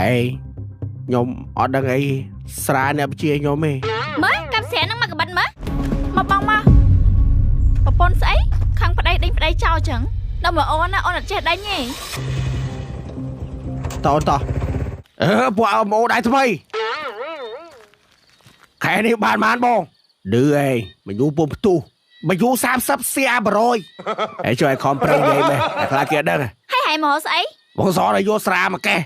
Ê, nhóm ở đằng ấy xa nè chia nhóm mê. Mới, cặp xé nâng mà cái bánh mới. Mà bông mà. Mà bông sấy, khăn phải đây chào chẳng. Đâu mà ôn là chết đây nhỉ. Tao. Bộ mô đại thầm ơi. Khẽ đi bàn màn bông. Đưa ê, mình nhu bông tu. Mình nhu xám sắp xe bà rồi. Ê cho ai không prênh vậy mẹ. Đã khá kia đơn à. Hay mà hổ sấy. Bông gió này vô xa mà kê.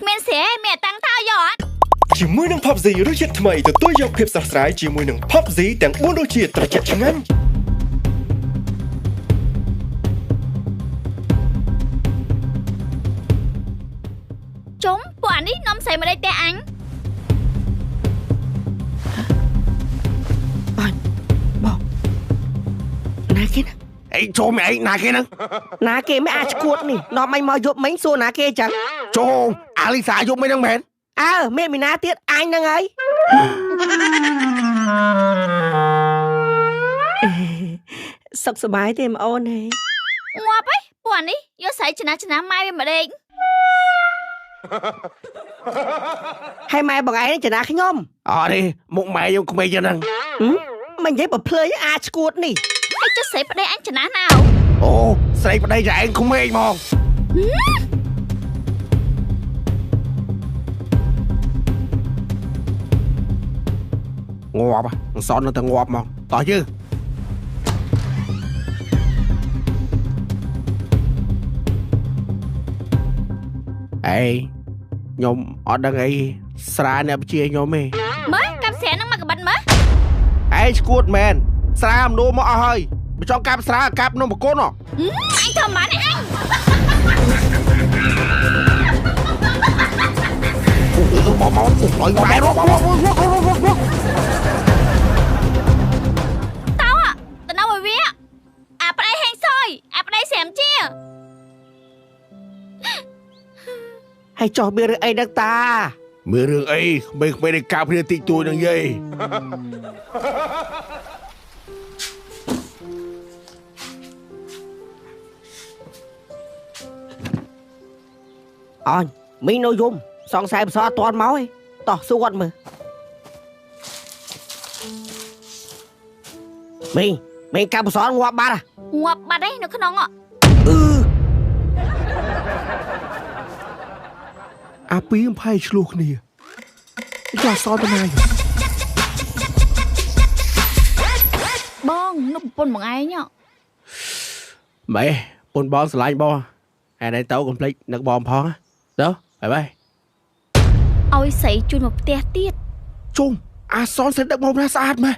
Mình sẽ mẹ tăng thao giọt. ជាមួយនឹង PUBG រសជាតិថ្មីទទួលយកភាពស្រស់ស្រាយជាមួយនឹង PUBG ទាំង 4 រសជាតិត្រជាក់ឆ្ងាញ់ Chúng, bộ ảnh đi nông xài mà đây tè anh. Bông Nà kia nè. Ê cho mẹ ấy nà kia nè. Nà kia mấy ai cuột nè. Nó mày mò giúp mấy xua nà kia chẳng. Cho Alisa giúp mấy nâng mẹn. Mẹ mình nà tiết anh nâng ấy. Sọc sơ bái thêm ôn này. Ngọp ấy, bộ ảnh đi. Vô xài chả mai mà đây. Hay mày bằng ấy chả nà khánh ôm. Đi, một mẹ vô cùng mẹ cho nâng. Mình thấy bà play ai cuột nè. Hay cho xếp ở đây anh chả nào. Ồ, xếp ở đây ra anh không mê mong. Ngọp à, son nó tao ngọp mong. Tỏ chứ. Ê, nhóm ở đằng ấy xa nè chia nhóm mê. Mới, cặp xé nâng mà cái bánh mới. Ê, squad man. Xa nô mà hơi. Mà cho cặp xa cặp nó một cốt nó. Anh thầm bán này anh. Máu Tao à, tao nào bởi vì ạ. Bà đây hèn xôi, bà đây xem chia. Hay cho biết được ấy đắc ta. Mưa rừng ấy, mày đi cặp đi tị tôi đằng gì. Mình nội dung. Xong xài xóa toàn máu ấy. Tỏ xô quận mà. Mình cặp xóa ngoạp bát à. Ngoạp bát đấy, nó không nóng ạ. Api em phải chluộc nè. Cho xóa tên này. Bông, nó bồn bằng ai nhá. Mẹ, bồn bóng sẽ lại bò. Hai này tao complete nực bom phong á. Đó, bye bye. Ôi sấy chun một tè tiết. Chung, son sẽ nực bom ra sát mà.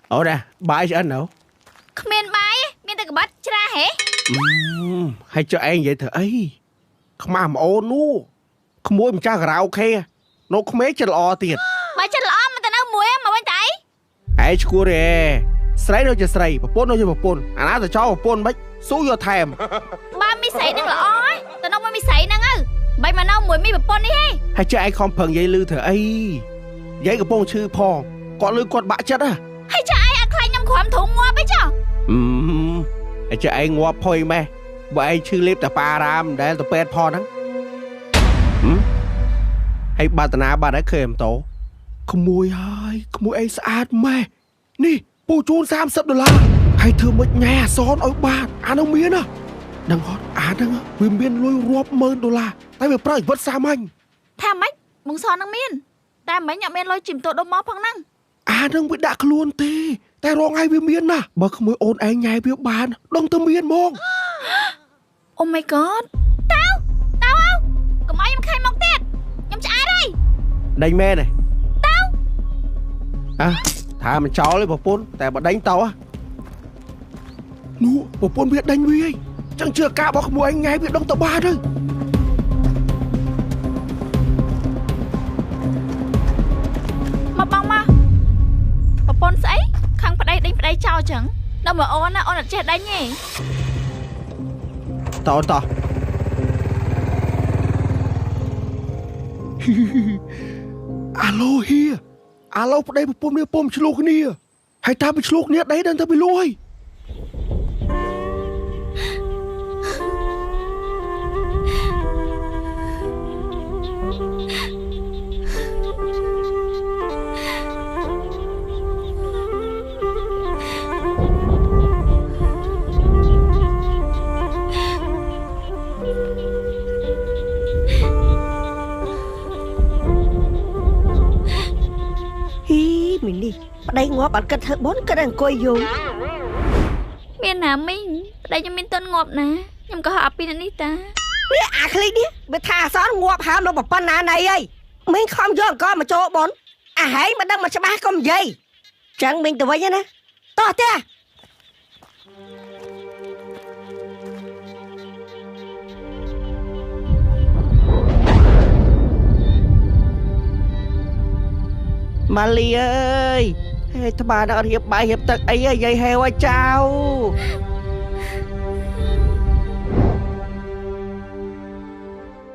Ồ nè, bye cho anh đâu. Không miền bái, miền ta có bắt ra hả? Hay cho anh vậy thử ấy. Không mà ôn nụ. Không muốn mình cha gà ok. Nó không mấy chân lọ tiệt. Mà chân lọ mà ta nấu muối mà bên tay. Ê chú rè. Sấy nó cho sấy, bà pôn nó cho bà pôn. Nó ta cho bà pôn bách. Xú vô thèm. Ba mi sấy nâng lọ ấy. Ta nấu mi sấy nâng ư. Bây mà nấu muối mi bà pôn đi hê. Hay cho anh không phần dây lư thử ấy. Dây của pôn chư pò. Còn lư con bạ chất à. Hay cho ai ăn khai nhâm khoám thú ngoa bấy cho. Hay cho anh ngoa phôi mẹ. Bởi anh chư liếp ta pa ram. Để ta pet pò nắng. Hay bà ta ná bà đã khơi em tổ. Không mùi ai. Không mùi anh sát mẹ. Nì, bố chôn $30. Hay thương mất nhà son ở bà. Anh ông miên à. Đừng hót đang á. Vì miên lôi $10,000. Tại vì prай vất xa manh. Tham mách, mừng son nâng miên. Ta mấy nhọ miên lôi chìm tổ đông mó phong năng. Đang bị đạc luôn tê. Ta rong ai vì miên à. Bà không mới ôn anh nhai với bạn. Đông tâm miên mong. Oh my god. Tao không? Có mấy em khai mong tết. Nhâm cho ai đây? Đánh mê này. Tao. Thà mình cháu lấy bà pôn. Tại bà đánh tao á. Nụ, bà pôn biết đánh với anh. Chẳng chưa cả bà không mua anh nhai với đông tao ba thôi. Mà bông mà. Bà pôn sấy. Khăn phải đây chào chẳng. Đâu mà ôn là chết đây nhỉ. Tao. Alo hia. Alo đây bà pôn bà pôn chluộc nè. Hay ta bị chluộc nè đấy đang ta bị lôi. ងាប់អត់គិតធ្វើបុណ្យគិតអង្គុយយំ មានណាមីងប្តីខ្ញុំមានតន់ងាប់ណាខ្ញុំក៏ហៅអាពីនេះតា នេះអាឃ្លីនេះវាថាអសនងាប់ហើមនៅប៉ុណ្ណាណៃអីមីងខំយកអង្គមកចូលបុណ្យអាហែងមិនដឹងមកច្បាស់កុំនិយាយចឹងមីងទៅវិញណាតោះទេម៉ាលីអើយហេថ្មដល់រៀបបាយរៀបទឹកអីយាយហេវឲ្យចៅ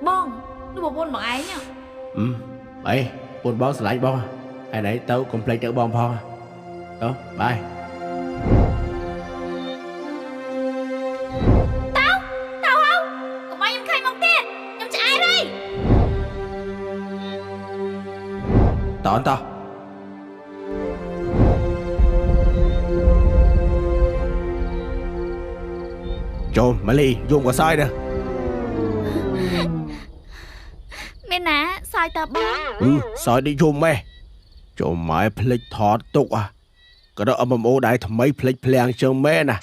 បងនោះប្រពន្ធបងឯង អីពូនបងស្រឡាញ់បងឯណៃទៅកុំភ្លេចទៅបងផងទៅបាយ តើហៅកុំឲ្យខ្ញុំខៃមកទៀតខ្ញុំឆ្អែតហើយ តោះចូលម៉ាលីយំក៏សោយដែរ មានណាសើចតើបង សោយនេះយំម៉េះចូលម៉ែភ្លេចថតទុកក៏ដល់ MMO ដែរថ្មីភ្លេចភ្លាំងជើងមែនណា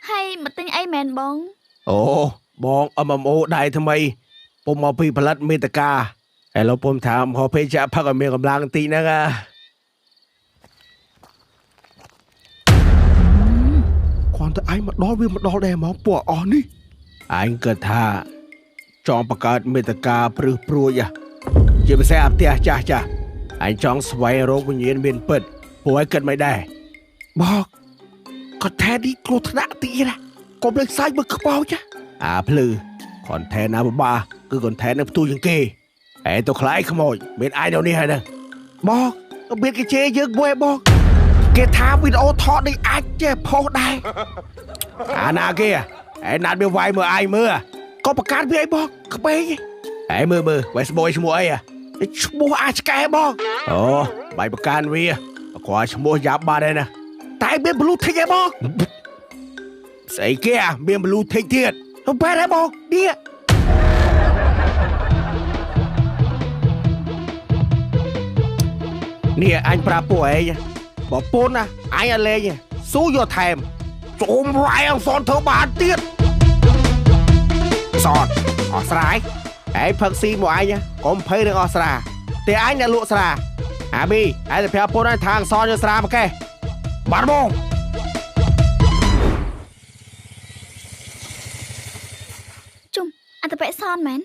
ហើយមកទិញអីមែនបង អូបង MMO ដែរថ្មីពុំមកពីផលិតមេតកាឥឡូវពុំថាមកពេចាផឹកឲ្យមានកម្លាំងតិចហ្នឹងគ្រាន់តែឯងមកដល់វាមកដល់ដែរមកពួកអស់នេះឯងគិតថាចង់បង្កើតមេតកាព្រឹសព្រួយជាពិសេសអាផ្ទះចាស់ឯងចង់ស្វែងរកវិញ្ញាណមានពិតពួកឯងគិតមិនដែរបងគាត់ថែនេះគ្រោះថ្នាក់ទីណាកុំលើកសាច់មើលខ្បោចអាភ្លឺខនថែណាបបាគឺខនថែនឹងផ្ទុយជាងគេឯទៅខ្លាយខ្មោចមានឯងនៅនេះហើយហ្នឹងបងមានគេជេរយើងមួយបងគេថាវីដេអូថតនេះអាចចេះផុសដែរអាណាគេឯណាត់វាវាយមើលឯងមើលក៏បង្កើតវាអីបងក្បែងឯងមើលវាយស្បយឈ្មោះអីឈ្មោះអាចឆ្កែបងអូបាយបង្កើតវាគាត់ឈ្មោះយ៉ាប់បាត់ហើយណាតែមាន blue tick ឯងបងស្អីគេមាន blue tick ទៀតបែរហើយបងនេះអញប្រាប់ពួកឯងបើពូនណាអញអត់លេងស៊ូយកថែមជុំវាយអង្សនធ្វើបានទៀតសនអស់ស្រាយឯងផឹកស៊ីមកអញកុំភ័យរឿងអស់ស្រាតែអញអ្នកលក់ស្រាអាប៊ីឯងទៅប្រាប់ពូនឲ្យថាអង្សនយកស្រាមកកេះបានបងជុំអត្តបិសនមែន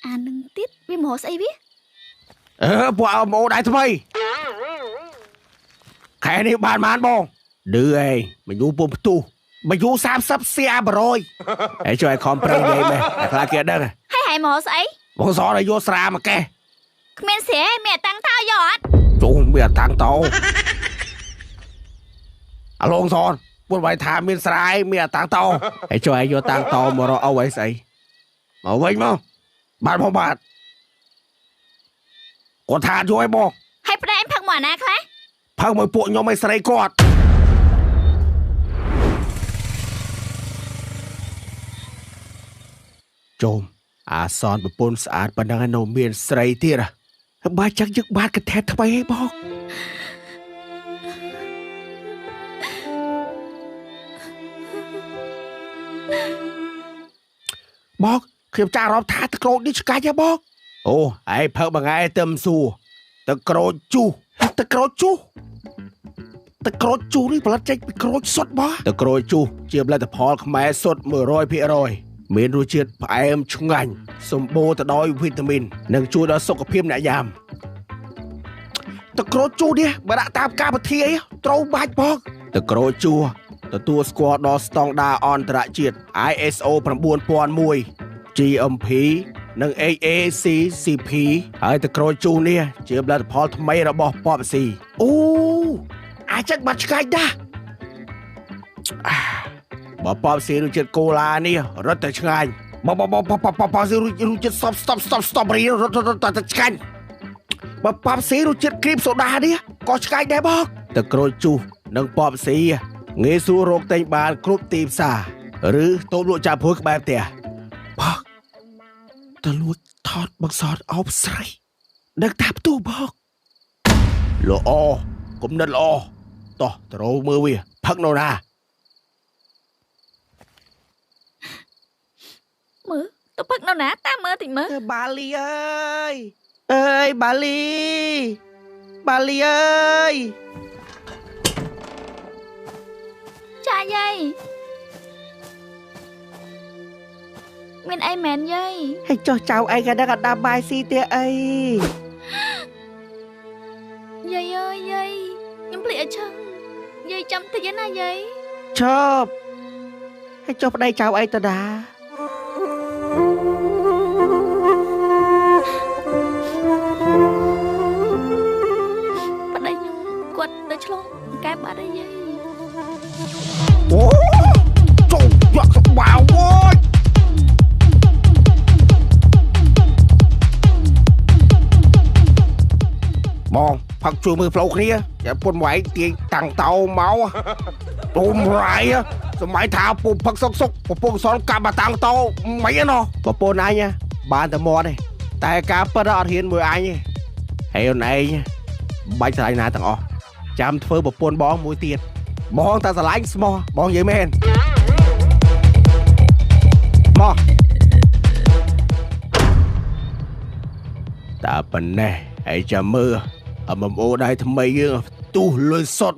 អានឹងទៀតវាមកស្អីវា ពួកអមអូដែរថ្មីខែនេះបានបងឌឺអេមកយូពុំផ្ទុះមកយូ30សៀ100ហើយជួយឲ្យខំប្រឹងនិយាយមែនតែខ្លាចគេដឹងហើយមកស្អី បងសឲ្យយកស្រាមកកេះ គ្មានស្រីមានតាំងតោយកអត់ ជុំមានតាំងតោអាឡងសនពុនវាយថាមានស្រាយមានតាំងតោហើយជួយឲ្យយកតាំងតោមករកអោឲ្យស្អីមកវិញមកបាទផងបាទគាត់ថាជួយឲ្យបង ហើយប្តីឯងផឹកមកណាខ្លះ ផឹកមួយពួកខ្ញុំឲ្យស្រីគាត់ជុំអាសនប្រពន្ធស្អាតប៉ុណ្ណឹងនៅមានស្រីទៀតបើចឹងយើងបានកថែថ្មីឲ្យបងខ្ញុំចារ៉ាប់ថាទឹកក្រូចនេះឆ្កាច់ហ៎បងអូឯងផឹកមួយថ្ងៃទៅមិនសួរទឹកក្រូចជុះទឹកក្រូចជុះនេះផលិតចេញពីក្រូចសុទ្ធបងទឹកក្រូចជុះជាផលិតផលខ្មែរសុទ្ធ 100% មានរសជាតិផ្អែមឆ្ងាញ់សម្បូរទៅដោយវីតាមីននិងជួយដល់សុខភាពអ្នកញ៉ាំទឹកក្រូចជុះនេះបើដាក់តាមកម្មវិធីអីត្រូវបាច់បងទឹកក្រូចជុះទទួលស្គាល់ដល់ស្តង់ដារអន្តរជាតិ ISO 9001 GMP និង AACCP ហើយទឹកក្រូចជុះនេះជាផលិតផលថ្មីរបស់ប៉បស៊ីអូអាចចឹងបាត់ឆ្កាច់ដែរបើប៉បស៊ីរសជាតិកូឡានេះរត់ទៅឆ្ងាញ់បើប៉បស៊ីរសជាតិ stop រីរត់ទៅឆ្ងាញ់បើប៉បស៊ីរសជាតិគ្រីមសូដានេះក៏ឆ្កាច់ដែរបងទឹកក្រូចជុះនិងប៉បស៊ីងាយស្រួលរកទិញបានគ្រប់ទីផ្សារឬតូបលក់ចាប់ព្រួយក្បែរផ្ទះបងទៅលួចថតបង្សត់អោបស្រីដឹកតាផ្ទុះបង ល្អគំនិតល្អតោះទៅរកមើលវាផឹកនៅណា មើលទៅផឹកនៅណាតាមមើលតិចមើល bà Ly ơi bà Ly ơi ចាយាយមានអីមែនយាយ hay cho cháu ai cái đang đam bài si tia ấy យាយអើយយាយខ្ញុំភ្លេចអញ្ចឹងយាយចាំតិចណាយាយ chộp hay cho đây cháu ai ta đá ប្តីខ្ញុំគាត់ទៅឆ្លងកែបាត់ហើយយាយ អូចូលយកសបាវអូយបងផឹកជួយមើលផ្លូវគ្នាតែពុនវាយទាញតាំងតោមកពុំរាយសម័យថាពុំផឹកសុកប្រពន្ធសនកាប់មកតាំងតោមិនណោះប្រពន្ធអញបានតែមាត់ទេតែការពិតអត់ហ៊ានមួយអញទេហើយអូនឯងបាច់ស្រឡាញ់ណាទាំងអស់ចាំធ្វើប្រពន្ធបងមួយទៀតបងតែស្រឡាញ់ស្មោះបងនិយាយមែនមកតែប៉ុណ្ណេះហើយចាំមើលMMO ដៃថ្មីយើងទូលុយសុត